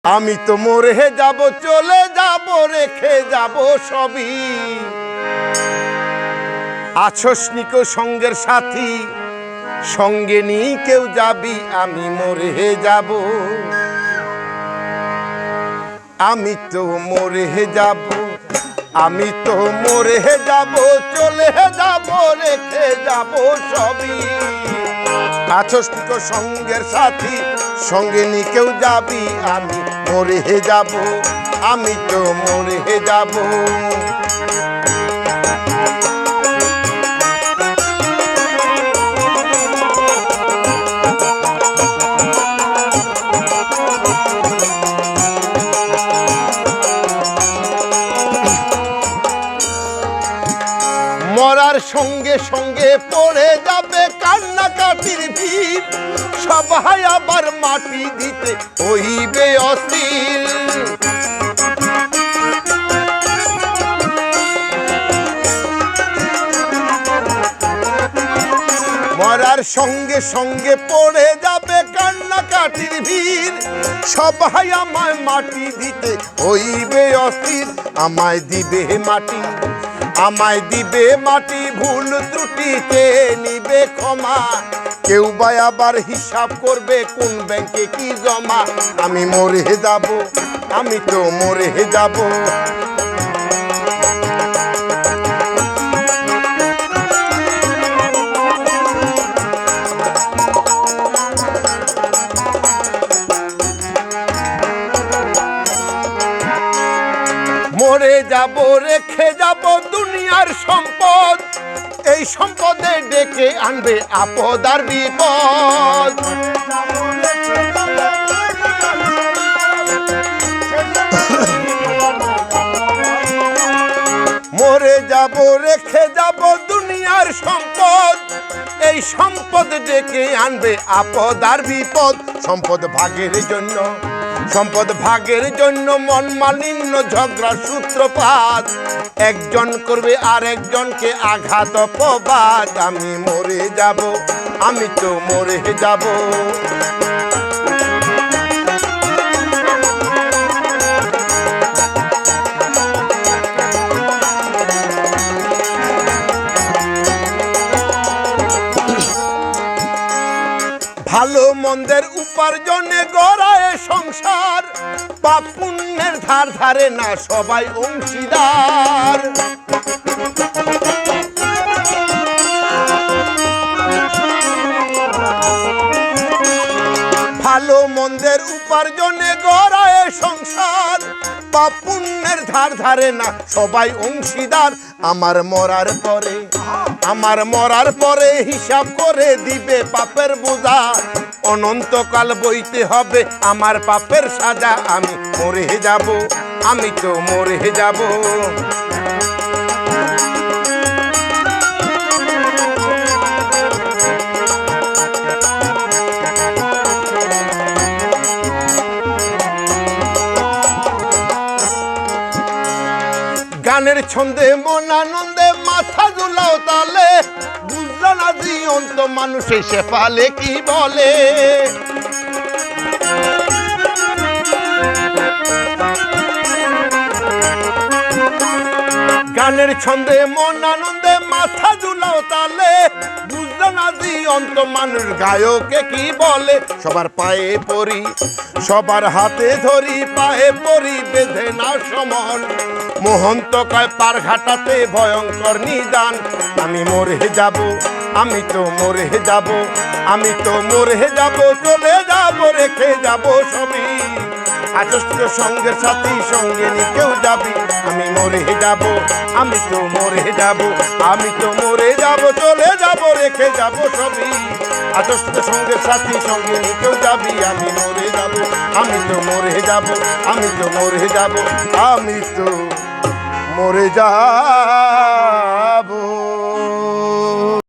আমি তো মরে যাব, চলে যাব, রেখে যাব সবই। আছস নিকো সঙ্গের সাথী, সঙ্গে নি কেউ যাবি, আমি মরে যাব। আমি তো মরে যাব, আমি তো মরে যাব, চলে যাব, রেখে যাব সবই। আছস নিকো সঙ্গের সাথী, সঙ্গে নি কেউ যাবি, আমি মরে যাব, আমি তো মরে যাব। মরার সঙ্গে সঙ্গে পড়ে যাবে কান্নাকাটির ভিড়, সবাই আবার মাটি দিতে হইবে অস্থির। মরার সঙ্গে সঙ্গে পড়ে যাবে কান্নাকাটির ভিড়, সবাই আমায় মাটি দিতে হইবে অস্থির। আমায় দিবে মাটি, আমায় দিবে মাটি, ভুল ত্রুটিতে নিবে ক্ষমা। কেউ বা আবার হিসাব করবে কোন ব্যাংকে কি জমা। আমি মরে যাব, আমি তো মরে যাব। মরে যাব, রেখে যাব দুনিয়ার সম্পদ, এই সম্পদে ডেকে আনবে আপদ আর বিপদ। মরে যাব, রেখে যাব দুনিয়ার সম্পদ, এই সম্পদ ডেকে আনবে আপদ আর বিপদ। সম্পদ ভাগের জন্য, সম্পদ ভাগের জন্য মন মালিন্য, ঝগড়ার সূত্রপাত। একজন করবে আর একজনকে আঘাত অপবাদ। আমি মরে যাব, আমি তো মরে যাব। ভালো মন্দের উপার্জনে গড়ায় সংসার, পাপ পুণ্যের ধার ধারে না সবাই অংশীদার। ভালো মন্দের উপার্জনে গড়ায় সংসার, পাপ পুণ্যের ধার ধারে না সবাই অংশীদার। আমার মরার পরে, আমার মরার পরে হিসাব করে দিবে পাপের বোঝা। অনন্তকাল বইতে হবে আমার পাপের সাজা। আমি মরে যাব, আমি তো মরে যাব। গানের ছন্দে মন আনন্দে মাথা দুলাও তালে, বুঝলো না জীবন্ত মানুষ এসে পালে কি বলে। গানের ছন্দে মন আনন্দে মাথা দুলাও তালে, বুঝলো না জীবন্ত মানুষ গায়কে কি বলে। সবার পায়ে পড়ি, সবার হাতে ধরি, পায়ে পড়ি বেঁধে না সমন। মোহন্ত কয় পার ঘাটাতে ভয়ঙ্কর নিদান। আমি মরে যাব, আমি তো মরে যাব, আমি তো মরে যাব, চলে যাব, রেখে যাব সবই। আছস নিকো সঙ্গের সাথী, সঙ্গে নি কেউ যাবি, আমি মরে যাব, আমি তো মরে যাব, আমি তো মরে যাব, চলে যাব, রেখে যাব সবই। আছস নিকো সঙ্গের সাথী, সঙ্গে নি কেউ যাবি, আমি মরে যাব, আমি তো মরে যাব, আমি তো মরে যাব, আমি তো মরে যাব।